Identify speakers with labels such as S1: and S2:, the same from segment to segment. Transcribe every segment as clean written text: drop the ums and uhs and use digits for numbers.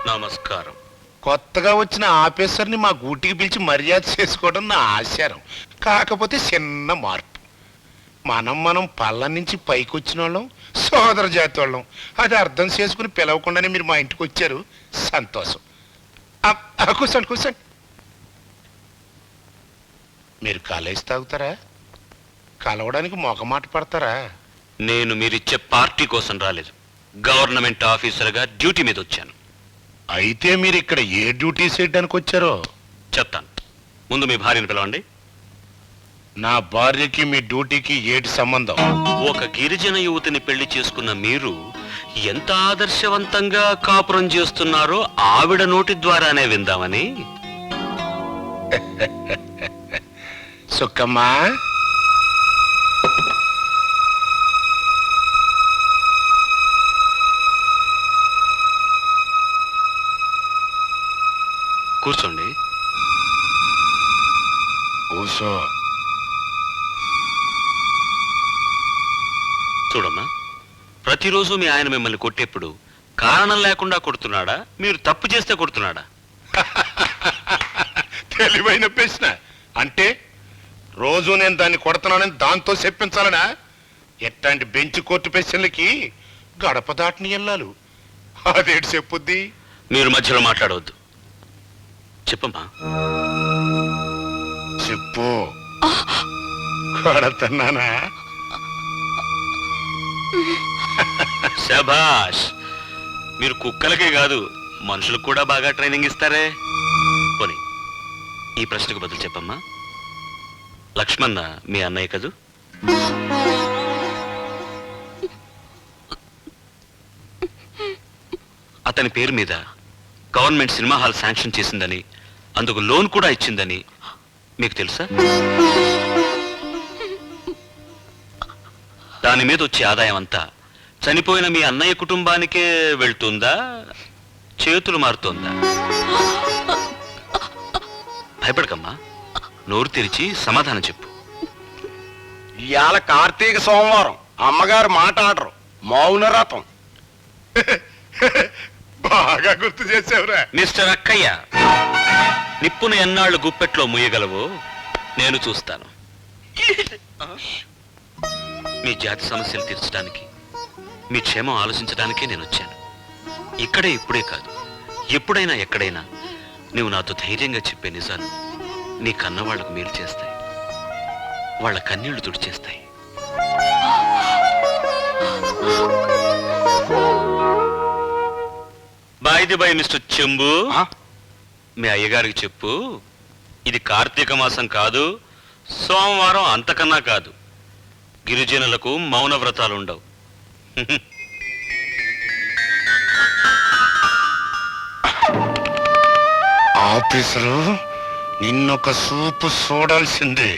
S1: నమస్కారం.
S2: కొత్తగా వచ్చిన ఆఫీసర్ని మా గూటికి పిలిచి మర్యాద చేసుకోవడం నా ఆచారం. కాకపోతే చిన్న మార్పు. మనం పళ్ళ నుంచి పైకి వచ్చిన వాళ్ళం, సోదర జాతి వాళ్ళం. అది అర్థం చేసుకుని పిలవకుండానే మీరు మా ఇంటికి వచ్చారు, సంతోషం. కూర్చోండి కూర్చోండి. మీరు కాలేజ్ తాగుతారా? కలవడానికి మొగమాట పడతారా?
S1: నేను మీరిచ్చే పార్టీ కోసం రాలేదు, గవర్నమెంట్ ఆఫీసర్గా డ్యూటీ మీద వచ్చాను.
S2: అయితే మీరు ఇక్కడ ఏ డ్యూటీ చేయడానికి వచ్చారో
S1: చెప్తాను. ముందు మీ భార్యను పిలవండి.
S2: నా భార్యకి మీ డ్యూటీకి ఏటి సంబంధం?
S1: ఒక గిరిజన యువతిని పెళ్లి చేసుకున్న మీరు ఎంత ఆదర్శవంతంగా కాపురం చేస్తున్నారో ఆవిడ నోటి ద్వారానే విందామని.
S2: సుక్కమ్మా,
S1: కూర్చోండి.
S2: కూసో.
S1: చూడమ్మా, ప్రతిరోజు మీ ఆయన మిమ్మల్ని కొట్టేప్పుడు కారణం లేకుండా కొడుతున్నాడా, మీరు తప్పు చేస్తే కొడుతున్నాడా?
S2: తెలివైన ప్రశ్న. అంటే రోజు నేను దాన్ని కొడుతున్నానని దాంతో చెప్పించాలనా? ఎట్లాంటి బెంచ్ కోర్టు ప్రశ్నలకి గడప దాటిని వెళ్ళాలి. అదేంటి చెప్పుద్ది?
S1: మీరు మధ్యలో మాట్లాడవద్దు. చెప్పమ్మా.
S2: చెప్పు. కొడుతున్నానా?
S1: శభాష్, మీరు కుక్కలకే కాదు మనుషులకు కూడా బాగా ట్రైనింగ్ ఇస్తారే. పోనీ ఈ ప్రశ్నకు బదులు చెప్పమ్మా. లక్ష్మణ మీ అన్నయ్య కదూ? అతని పేరు మీద గవర్నమెంట్ సినిమా హాల్ శాంక్షన్ చేసిందని, అందుకు లోన్ కూడా ఇచ్చిందని మీకు తెలుసా? దాని మీద వచ్చే ఆదాయం అంతా చనిపోయిన మీ అన్నయ్య కుటుంబానికే వెళ్తుందా, చేతులు మారుతోందా? భయపడకమ్మా, నోరు తెరిచి సమాధానం చెప్పు.
S3: ఇవాళ కార్తీక సోమవారం, అమ్మగారు మాట్లాడరు, మౌన రథం.
S2: బాగా గుర్తు చేసావురా.
S1: మిస్టర్ అక్కయ్య, నిప్పును ఎన్నాళ్ళు గుప్పెట్లో ముయ్యగలవో నేను చూస్తాను. మీ జాతి సమస్యలు తీర్చడానికి, మీ క్షేమం ఆలోచించడానికే నేను వచ్చాను. ఇక్కడే ఇప్పుడే కాదు, ఎప్పుడైనా ఎక్కడైనా నువ్వు నాతో ధైర్యంగా చెప్పే నిజాలు నీ కన్నవాళ్లకు మేలు చేస్తాయి, వాళ్ళ కన్నీళ్లు తుడిచేస్తాయి. బై మిస్టర్ చెంబు, మీ అయ్యగారికి చెప్పు, ఇది కార్తీక మాసం కాదు, సోమవారం అంతకన్నా కాదు. గిరిజనులకు మౌన వ్రతాలు ఉండవు.
S2: ఆఫీసరు, నిన్నొక సూపు చూడాల్సిందే.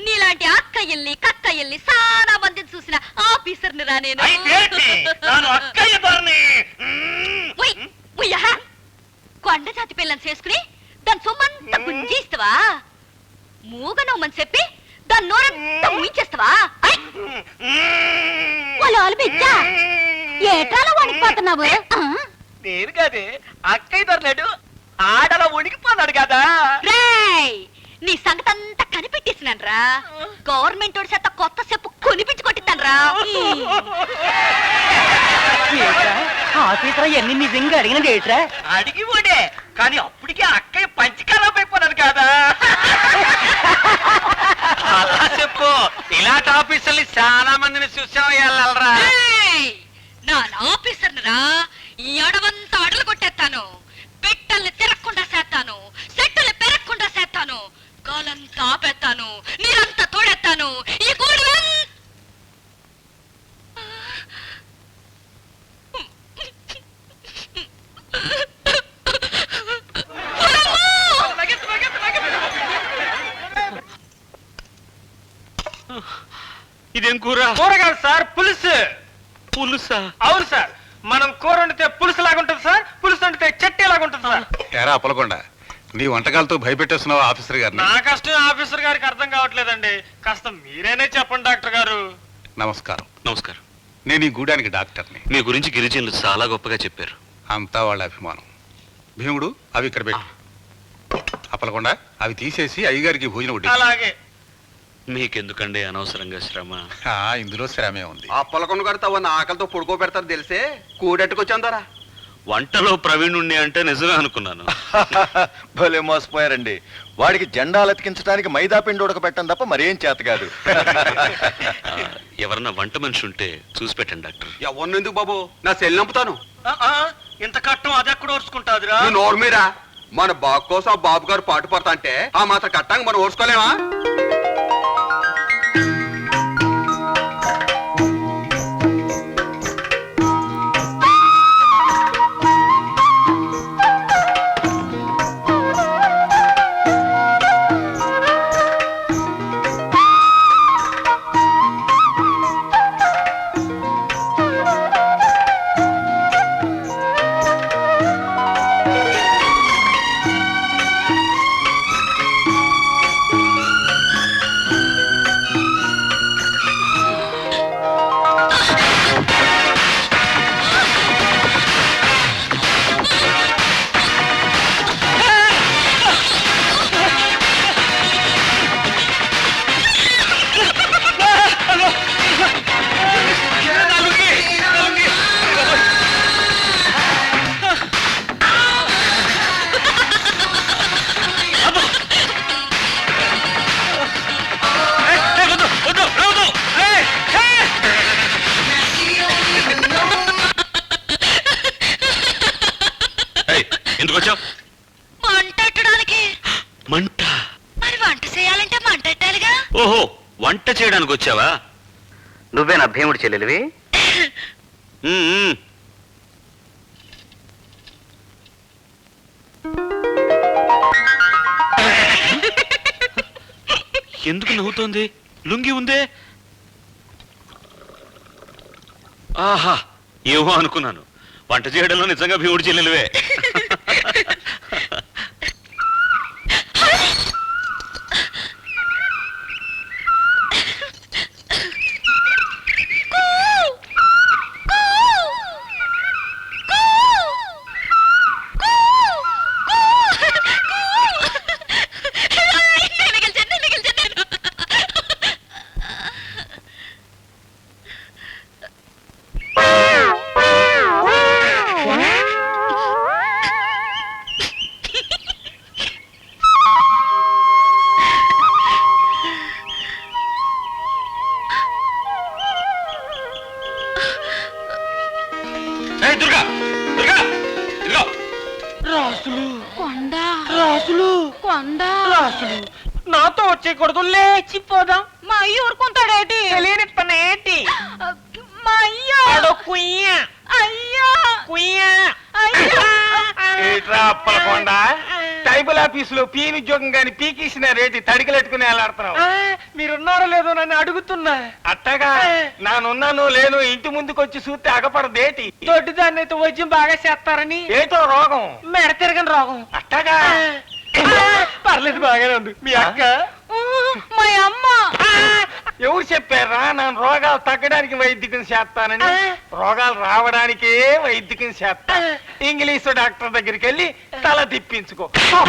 S4: నీలాంటి అక్కయ్యల్ని కక్కయ్యల్ని చాలా మందిని చూసిన ఆఫీసర్ని రా నేను. కొండ జాతి పిల్లని చేసుకుని దాని సొమ్మంతా గుంజిస్తావా? మూగనోమని చెప్పి దాని నోరంతా ముయించేస్తావా? ఏటాలో వణికిపోతున్నావు?
S3: నేను కాదే, అక్కయ్య తరలేడు, ఆడలా ఉడికిపోతాడు కదా.
S4: నీ సంగతి అంతా కనిపెట్టేసినాను రా. గవర్నమెంట్ వాడి చేత కొత్త చెప్పు కొనిపించుకొట్టిస్తాను రా.
S5: ఆఫీసర్ ఎన్ని నిజంగా అడిగినది ఏట్రా?
S3: అడిగి ఓడే, కానీ అప్పటికే అక్కయ్య పంచకాలం అయిపోతాడు కదా. అలా చెప్పు, ఇలాంటి ఆఫీసర్లు చాలా మందిని చూసాం. వెళ్ళరా
S4: నా ఆఫీసర్ని రా. ఈ అడవంతా అడలు కొట్టేస్తాను, పెట్టల్ని తిరగకుండా చేస్తాను, సెట్టులు పెరగకుండా చేస్తాను, గాలంతా ఆపేస్తాను, నీరంతా తోడెత్తాను. ఈ గూడు
S1: ఇదేం కూర?
S3: కూరగాయలు సార్, పులుసు.
S1: పులుసా?
S3: అవును సార్, మనం కూర వండితే పులుసు లాగుంటుంది సార్, పులుసు వండితే చట్నీ లాగుంటుంది సార్.
S6: ఎరా అప్పలకొండ, నీ వంటకాలతో భయపెట్టేస్తున్నావా ఆఫీసర్ గారిని?
S3: నా కష్టం ఆఫీసర్ గారికి అర్థం కావట్లేదండి, కాస్త మీరేనే చెప్పండి డాక్టర్ గారు.
S6: నమస్కారం.
S1: నమస్కారం.
S6: నేను ఈ గూడానికి డాక్టర్ని.
S1: మీ గురించి గిరిజనులు చాలా గొప్పగా చెప్పారు.
S6: అంతా వాళ్ళ అభిమానం. భీముడు అవి ఇక్కడ పెట్టు. అప్పలకుండా అవి తీసేసి అయ్యగారికి భోజనం వడ్డీ.
S3: అలాగే.
S1: మీకెందుకండి అనవసరంగా శ్రమ?
S6: ఇందులో శ్రమే ఉంది.
S5: ఆ పొలకొండ కడతావు నా ఆకలితో పడుకో పెడతారు తెలిసే కూడెట్టుకొచ్చాందరా.
S1: వంటలో ప్రవీణుణ్ణి అంటే నిజమే అనుకున్నాను.
S7: భలే మోసపోయారండి. వాడికి జెండాలు అతికించడానికి మైదా పిండి ఉడకబెట్టడం తప్ప మరేం చేత కాదు.
S1: ఎవరన్నా వంట మనిషి ఉంటే చూసి పెట్టండి డాక్టర్.
S5: ఎవరినెందుకు బాబు, నా సెల్ నంపుతాను.
S3: ఇంత కట్టం అది ఎక్కడ ఓర్చుకుంటాదిరా?
S5: నువ్వు నోరు మీరా. మన బాబు కోసం ఆ బాబు గారు పాటు పడతా అంటే ఆ మాత్రం కట్టాక మనం ఓర్చుకోలేమా?
S1: ఎందుకు వచ్చావు?
S4: మంట ఎట్టడానికి.
S1: మంట?
S4: మరి వంట చేయాలంటే మంట ఎట్టాలిగా.
S1: ఓహో, వంట చేయడానికి వచ్చావా?
S3: నువ్వేనా భీముడి చెల్లెలివి?
S1: ఉమ్. ఎందుకు నవ్వుతోంది? లుంగి ఉందే. ఆహా, ఏమో అనుకున్నాను. వంట చేయడంలో నిజంగా భీముడి చెల్లెలివే. దుర్గా, దుర్గా, ఇదిగో.
S3: రాసులు
S4: కొండ
S3: రాసులు
S4: కొండ
S3: రాసులు నాతో వచ్చేయకూడదు, లేచిపోదాం.
S4: మా అయ్య ఊరుకుంటాడేటి?
S3: తెలియని పని ఏంటి?
S4: మా అయ్య
S3: ఆడో కుయ్య
S4: అయ్యా
S3: కుయ్య.
S2: ఏట్రా అప్పలకొండ, ట్రైబల్ ఆఫీసులో పీని ఉద్యోగం గాని పీకేసిన రేటి తడికలెట్టుకుని వెళ్ళాడుతున్నావు.
S3: మీరున్నారో లేదో నన్ను అడుగుతున్నా.
S2: అట్టగా నానున్నాను లేను ఇంటి ముందుకు వచ్చి చూస్తే అగపడదేటి.
S3: దొడ్డిదాన్ని అయితే వైద్యం బాగా చేస్తారని.
S2: ఏటో రోగం?
S3: మెడ తిరగని రోగం.
S2: అట్టగా
S3: పర్లేదు, బాగానే ఉంది. మీ అక్క?
S4: మా అమ్మ.
S2: ఎవరు చెప్పారా నన్ను రోగాలు తగ్గడానికి వైద్యకం చేస్తానని? రోగాలు రావడానికే వైద్యకం చేస్తా. ఇంగ్లీషు డాక్టర్ దగ్గరికి వెళ్ళి తల తిప్పించుకో.